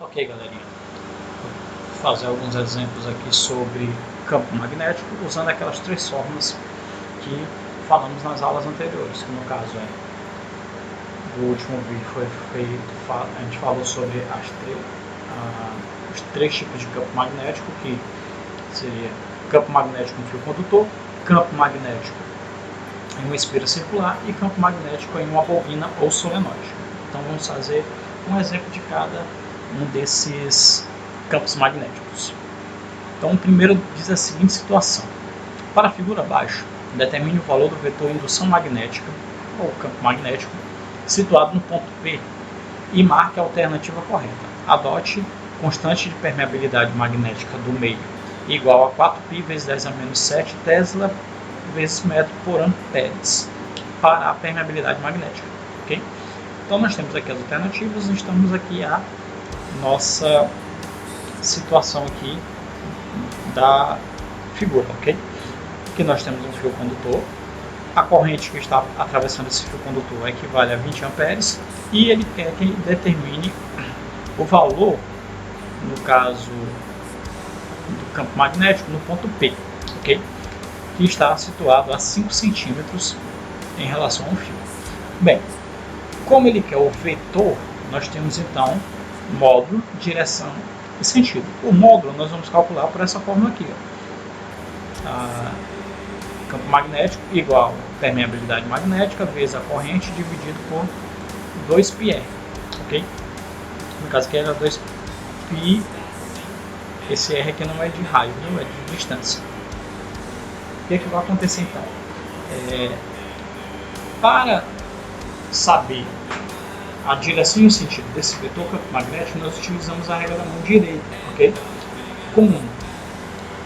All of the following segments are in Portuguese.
Ok, galerinha, vou fazer alguns exemplos aqui sobre campo magnético usando aquelas três fórmulas que falamos nas aulas anteriores, que no caso do último vídeo a gente falou sobre os três tipos de campo magnético, que seria campo magnético em fio condutor, campo magnético em uma espira circular e campo magnético em uma bobina ou solenoide. Então vamos fazer um exemplo de cada um desses campos magnéticos. Então, primeiro diz a seguinte situação: para a figura abaixo, determine o valor do vetor indução magnética, ou campo magnético, situado no ponto P e marque a alternativa correta. Adote constante de permeabilidade magnética do meio igual a 4π vezes 10 a menos 7 Tesla vezes metro por amperes para a permeabilidade magnética. Okay? Então, nós temos aqui as alternativas e estamos aqui a nossa situação aqui da figura, ok? Aqui nós temos um fio condutor, a corrente que está atravessando esse fio condutor equivale a 20 amperes e ele quer que determine o valor, no caso do campo magnético, no ponto P, ok? Que está situado a 5 centímetros em relação ao fio. Bem, como ele quer o vetor, nós temos então módulo, direção e sentido. O módulo nós vamos calcular por essa fórmula aqui. Campo magnético igual a permeabilidade magnética vezes a corrente dividido por 2πr. Okay? No caso aqui era 2π, esse R aqui não é de raio, não é de distância. O que é que vai acontecer então? Para saber a direção e o sentido desse vetor campo magnético, nós utilizamos a regra da mão direita, ok? Como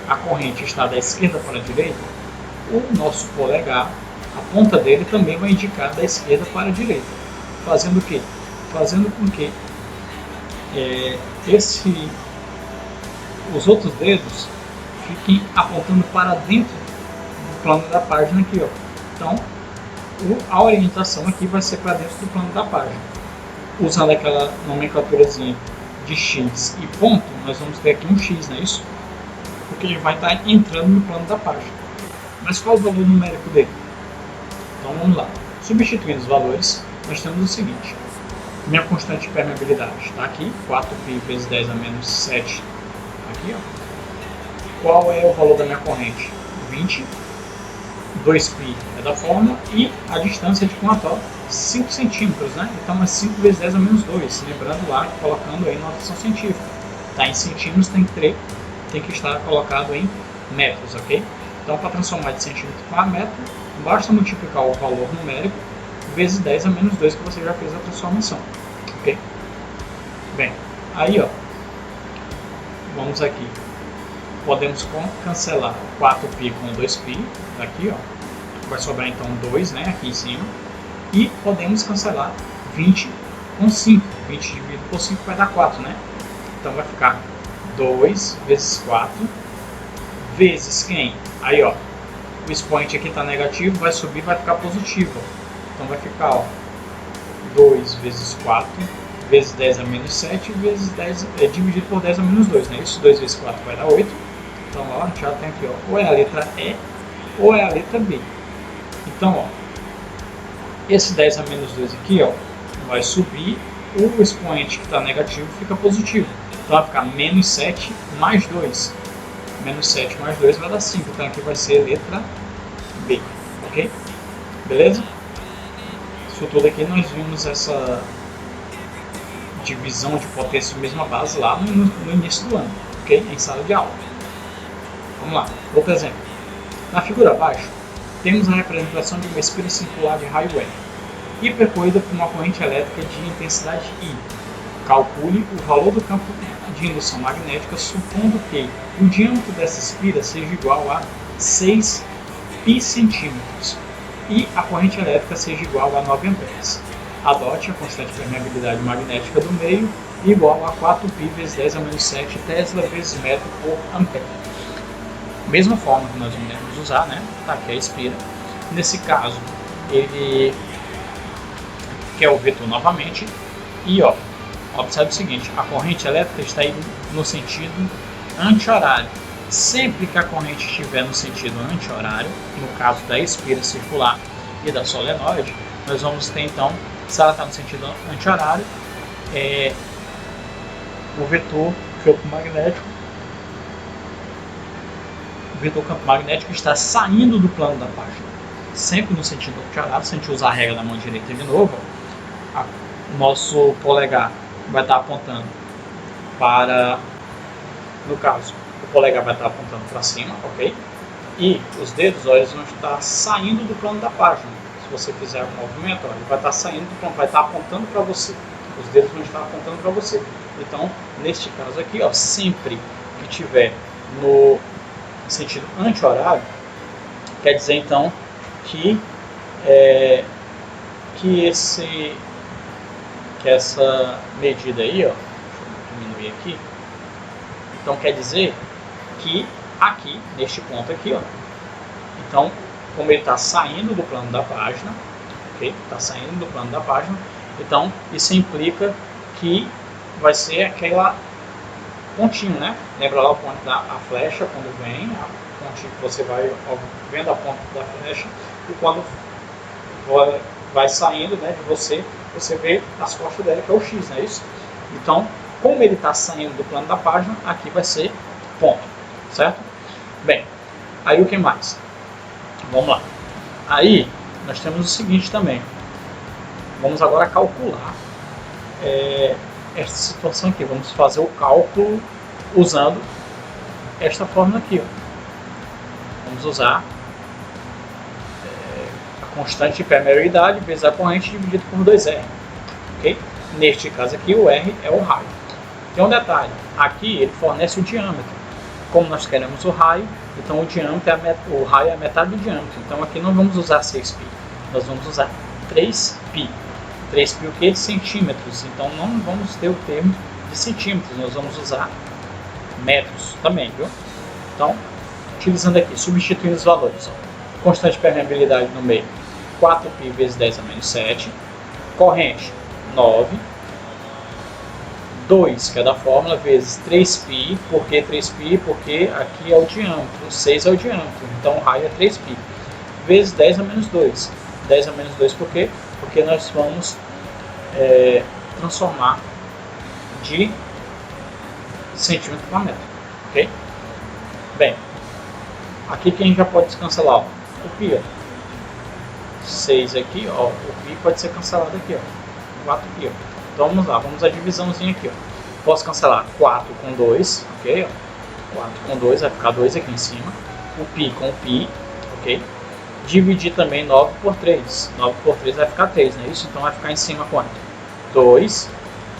a corrente está da esquerda para a direita, o nosso polegar, a ponta dele também vai indicar da esquerda para a direita. Fazendo o quê? Fazendo com que os outros dedos fiquem apontando para dentro do plano da página aqui, ó. Então, a orientação aqui vai ser para dentro do plano da página. Usando aquela nomenclaturazinha de X e ponto, nós vamos ter aqui um X, não é isso? Porque ele vai estar entrando no plano da página. Mas qual o valor numérico dele? Então vamos lá. Substituindo os valores, nós temos o seguinte: minha constante de permeabilidade está aqui, 4π vezes 10 a menos 7, aqui, ó. Qual é o valor da minha corrente? 20. 2π é da fórmula e a distância é de quanto? 5 centímetros, né? Então é 5 vezes 10 a menos 2, lembrando lá, colocando aí notação científica. Está em centímetros, tem que estar colocado em metros, ok? Então, para transformar de centímetro para metro, basta multiplicar o valor numérico vezes 10 a menos 2, que você já fez a transformação, ok? Bem, aí, ó, vamos aqui. Podemos cancelar 4π com 2π, aqui, ó. Vai sobrar então 2, né, aqui em cima. E podemos cancelar 20 com 5. 20 dividido por 5 vai dar 4, né? Então vai ficar 2 vezes 4 vezes quem? Aí, ó, o expoente aqui está negativo, vai subir, vai ficar positivo. Então vai ficar, ó, 2 vezes 4 vezes 10 a menos 7 vezes 10 dividido por 10 a menos 2, né? Isso 2 vezes 4 vai dar 8. Então, ó, a gente já tem aqui, ó, ou é a letra E ou é a letra B. Então, ó, esse 10 a menos 2 aqui, ó, vai subir, o expoente que está negativo fica positivo. Então vai ficar menos 7 mais 2. Menos 7 mais 2 vai dar 5. Então aqui vai ser a letra B. Ok? Beleza? Isso tudo aqui nós vimos essa divisão de potência mesma base lá no início do ano. Ok? Em sala de aula. Vamos lá. Outro exemplo. Na figura abaixo, temos a representação de uma espira circular de raio M e percorrida por uma corrente elétrica de intensidade I. Calcule o valor do campo de indução magnética, supondo que o diâmetro dessa espira seja igual a 6 π-centímetros e a corrente elétrica seja igual a 9 amperes. Adote a constante de permeabilidade magnética do meio igual a 4π vezes 10 a menos 7 Tesla vezes metro por ampere. Mesma forma que nós vamos usar, né? Tá aqui a espira. Nesse caso, ele quer o vetor novamente. E ó, Observe o seguinte, a corrente elétrica está indo no sentido anti-horário. Sempre que a corrente estiver no sentido anti-horário, no caso da espira circular e da solenoide, nós vamos ter então, se ela está no sentido anti-horário, o vetor campo magnético está saindo do plano da página. Sempre no sentido anti-horário. Se a gente usar a regra da mão direita de novo, o nosso polegar vai estar apontando para, no caso, o polegar vai estar apontando para cima, ok? E os dedos, eles vão estar saindo do plano da página. Se você fizer um movimento, ele vai estar saindo do plano, vai estar apontando para você. Os dedos vão estar apontando para você. Então, neste caso aqui, sempre que tiver no sentido anti-horário, quer dizer então que essa medida aí, deixa eu diminuir aqui, então quer dizer que aqui, neste ponto aqui, então, como ele está saindo do plano da página, ok? Está saindo do plano da página, então isso implica que vai ser aquela pontinho, né? Lembra lá o ponto da flecha, quando vem, a pontinha que você vai vendo a ponta da flecha, e quando vai saindo, né, de você vê as costas dela, que é o X, não é isso? Então, como ele está saindo do plano da página, aqui vai ser ponto, certo? Bem, aí o que mais? Vamos lá. Aí, nós temos o seguinte também. Vamos agora calcular esta situação aqui. Vamos fazer o cálculo usando esta fórmula aqui. Vamos usar a constante de permeabilidade vezes a corrente dividido por 2R. Okay? Neste caso aqui, o R é o raio. Tem um detalhe. Aqui ele fornece o diâmetro. Como nós queremos o raio, então o raio é a metade do diâmetro. Então aqui não vamos usar 6π. Nós vamos usar 3π. 3π o que? Centímetros. Então não vamos ter o termo de centímetros. Nós vamos usar metros também, viu? Então, utilizando aqui, substituindo os valores. Constante de permeabilidade no meio, 4π vezes 10 a menos 7. Corrente, 9. 2, que é da fórmula, vezes 3π. Por que 3π? Porque aqui é o diâmetro, 6 é o diâmetro. Então o raio é 3π. Vezes 10 a menos 2. 10 a menos 2 por quê? Porque nós vamos transformar de centímetro para metro. Ok? Bem, aqui que a gente já pode descancelar, o π, 6 aqui, o π pode ser cancelado aqui, 4π. Então vamos lá, vamos a divisãozinha aqui. Posso cancelar 4 com 2, ok? 4 com 2 vai ficar 2 aqui em cima. O π com o π, ok? Dividir também 9 por 3. 9 por 3 vai ficar 3, não é isso? Então vai ficar em cima quanto? 2,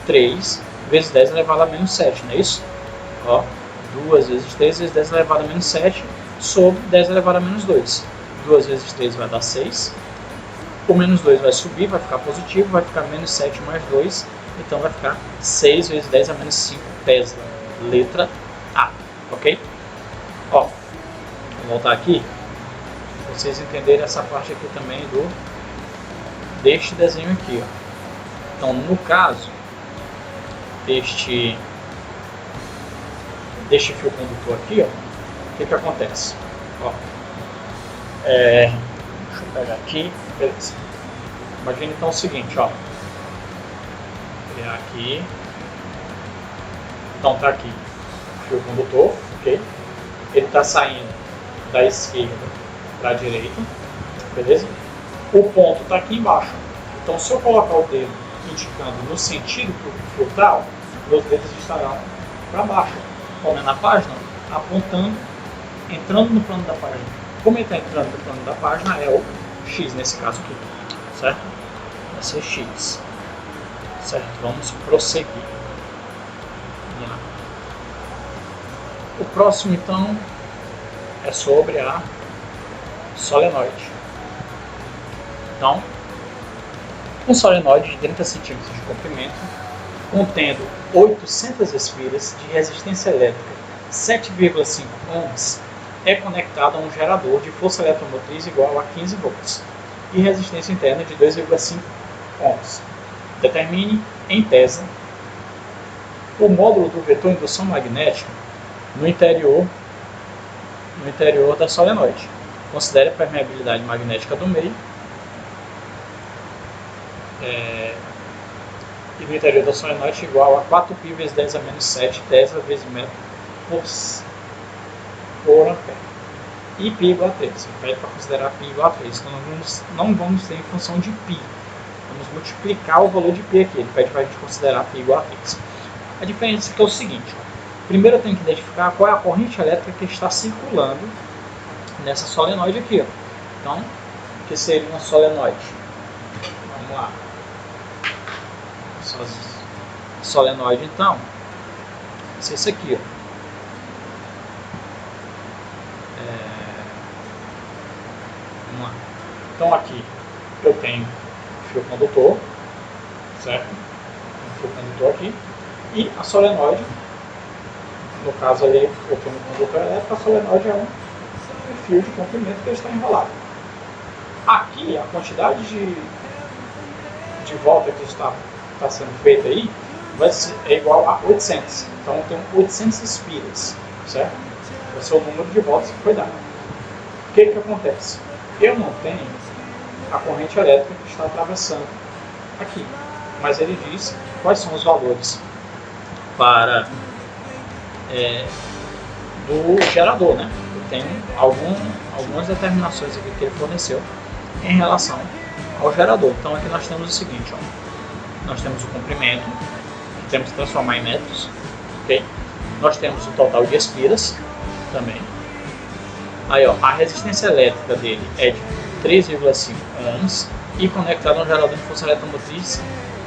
3, vezes 10 elevado a menos 7, não é isso? 2 vezes 3 vezes 10 elevado a menos 7 sobre 10 elevado a menos 2. 2 vezes 3 vai dar 6. O menos 2 vai subir, vai ficar positivo, vai ficar menos 7 mais 2. Então vai ficar 6 vezes 10 a menos 5 Tesla. Letra A, ok? Vou voltar aqui. Vocês entenderem essa parte aqui também deste desenho aqui. Então, no caso deste fio condutor aqui, o que acontece? Deixa eu pegar aqui, beleza. Imagina então o seguinte, vou criar aqui. Então tá aqui o fio condutor, ok? Ele está saindo da esquerda para a direita, beleza? O ponto está aqui embaixo. Então, se eu colocar o dedo indicando no sentido que o fio está, meus dedos estarão para baixo, como é na página, apontando, entrando no plano da página. Como ele está entrando no plano da página, é o X nesse caso aqui, certo? Vai ser X, certo? Vamos prosseguir. O próximo, então, é sobre a solenoide. Então, um solenoide de 30 cm de comprimento, contendo 800 espiras de resistência elétrica 7,5 ohms, é conectado a um gerador de força eletromotriz igual a 15 volts e resistência interna de 2,5 ohms. Determine, em tese, o módulo do vetor indução magnética no interior da solenoide. Considere a permeabilidade magnética do meio e no interior da solenoide igual a 4π vezes 10 a menos 7 Tesla vezes metro por ampere. E π igual a 3. Você pede para considerar π igual a 3. Então nós não vamos ter em função de π. Vamos multiplicar o valor de π aqui. Ele pede para a gente considerar π igual a 3. A diferença é o seguinte. Primeiro eu tenho que identificar qual é a corrente elétrica que está circulando nessa solenoide aqui. Então, o que seria uma solenoide? Vamos lá. Solenoide, então, vai ser isso aqui. Vamos lá. Então, aqui eu tenho fio condutor, certo? Um fio condutor aqui. E a solenoide, no caso ali, eu tenho um condutor elétrico, a solenoide é um fio de comprimento que está enrolado. Aqui, a quantidade de volta que está sendo feita aí é igual a 800. Então, eu tenho 800 espiras, certo? Esse é o número de voltas que foi dado. O que acontece? Eu não tenho a corrente elétrica que está atravessando aqui, mas ele diz quais são os valores para do gerador, né? Eu tenho algumas determinações aqui que ele forneceu em relação ao gerador. Então aqui nós temos o seguinte, ó. Nós temos o comprimento, que temos que transformar em metros, ok? Nós temos o total de espiras também. Aí, ó, a resistência elétrica dele é de 3,5 ohms e conectado ao gerador de força eletromotriz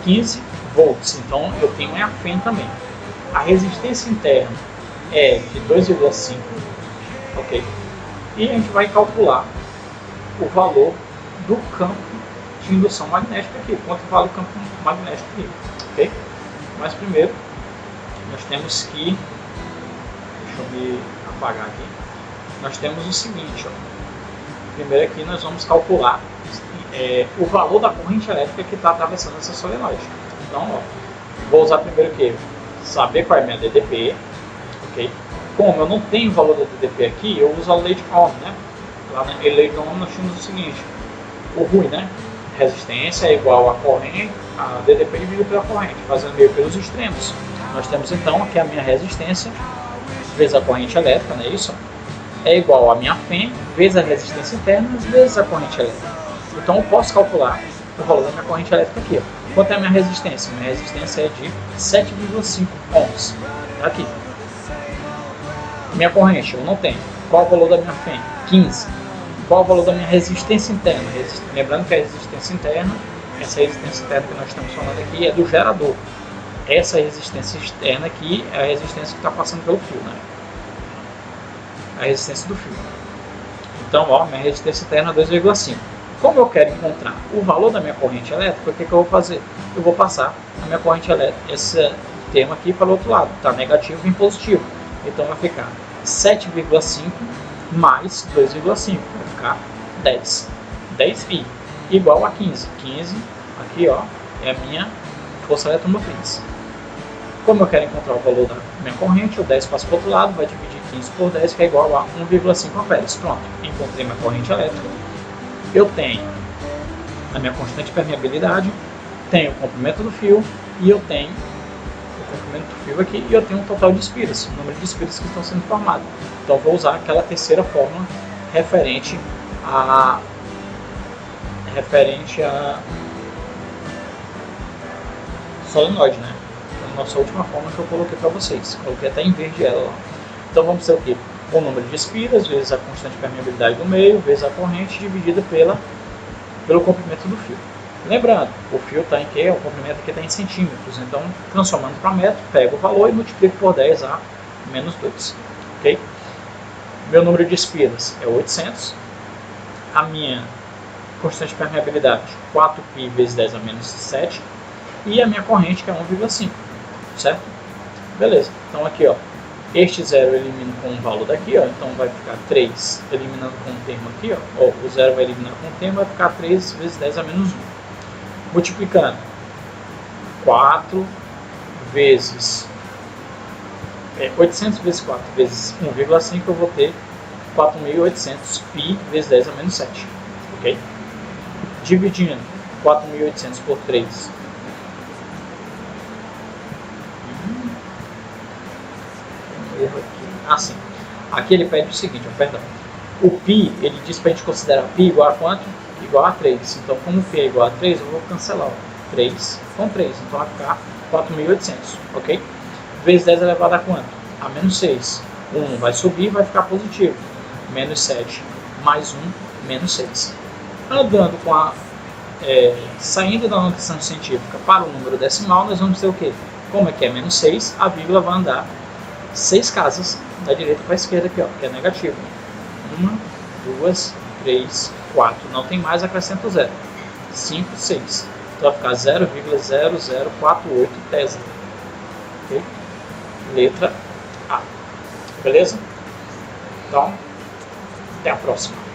15 volts. Então eu tenho a FEM também. A resistência interna é de 2,5, ok? E a gente vai calcular o valor do campo de indução magnética aqui. Quanto vale o campo magnético aqui, ok? Mas primeiro nós temos que, deixa eu me apagar aqui. Nós temos o seguinte, ó. Primeiro aqui nós vamos calcular o valor da corrente elétrica que está atravessando essa solenoide. Então, ó, vou usar primeiro o que? Saber qual é a minha DDP, ok? Como eu não tenho o valor da DDP aqui, eu uso a lei de Ohm, né? Lá na lei de Ohm nós temos o seguinte, o RUI, né? Resistência é igual a corrente, a DDP dividido pela corrente, fazendo meio pelos extremos. Nós temos então aqui a minha resistência vezes a corrente elétrica, não é isso? É igual a minha FEM vezes a resistência interna vezes a corrente elétrica. Então eu posso calcular o valor da minha corrente elétrica aqui. Ó. Quanto é a minha resistência? Minha resistência é de 7,5 ohms. Aqui. Minha corrente, eu não tenho. Qual o valor da minha FEM? 15. Qual o valor da minha resistência interna? Lembrando que a resistência interna, essa resistência interna que nós estamos falando aqui é do gerador. Essa resistência externa aqui é a resistência que está passando pelo fio, né? A resistência do fio. Então, ó, minha resistência interna é 2,5. Como eu quero encontrar o valor da minha corrente elétrica, o que eu vou fazer? Eu vou passar a minha corrente elétrica, esse termo aqui, para o outro lado. Está negativo e positivo. Então vai ficar 7,5 mais 2,5. Vai ficar 10. 10i igual a 15. 15, aqui ó, é a minha força eletromotriz. Como eu quero encontrar o valor da minha corrente, o 10 passa para o outro lado, vai dividir 15 por 10, que é igual a 1,5 amperes. Pronto, encontrei minha corrente elétrica. Eu tenho a minha constante de permeabilidade, tenho o comprimento do fio e eu tenho o comprimento do fio aqui e eu tenho um total de espiras, o número de espiras que estão sendo formadas. Então vou usar aquela terceira fórmula referente a solenoide, né? A nossa última fórmula que eu coloquei para vocês, coloquei até em verde ela lá. Então vamos ter o que? O número de espiras vezes a constante de permeabilidade do meio vezes a corrente dividida pelo comprimento do fio. Lembrando, o fio está em que? O comprimento aqui está em centímetros. Então, transformando para metro, pego o valor e multiplico por 10 a menos 2. Ok? Meu número de espiras é 800. A minha constante de permeabilidade, 4π vezes 10 a menos 7. E a minha corrente, que é 1,5. Certo? Beleza. Então aqui, ó. Este zero eu elimino com o valor daqui, ó, então vai ficar 3 eliminando com o termo aqui, ó, o zero vai eliminar com o termo, vai ficar 3 vezes 10 a menos 1. Multiplicando 4 vezes 800 vezes 4 vezes 1,5, eu vou ter 4.800 π vezes 10 a menos 7. Ok? Dividindo 4.800 por 3. Erro aqui. Sim. Aqui ele pede o seguinte, perdão. O π, ele diz para a gente considerar π igual a quanto? Igual a 3. Então, como π é igual a 3, eu vou cancelar 3 com 3. Então, vai ficar 4.800, ok? Vezes 10 elevado a quanto? A menos 6. 1 vai subir e vai ficar positivo. Menos 7 mais 1, menos 6. Andando com a... saindo da notação científica para o número decimal, nós vamos ter o quê? Como é que é menos 6, a vírgula vai andar 6 casas da direita para a esquerda aqui, ó, que é negativo. 1, 2, 3, 4. Não tem mais, acrescenta 0. 5, 6. Então vai ficar 0,0048 Tesla. Okay? Letra A. Beleza? Então, até a próxima.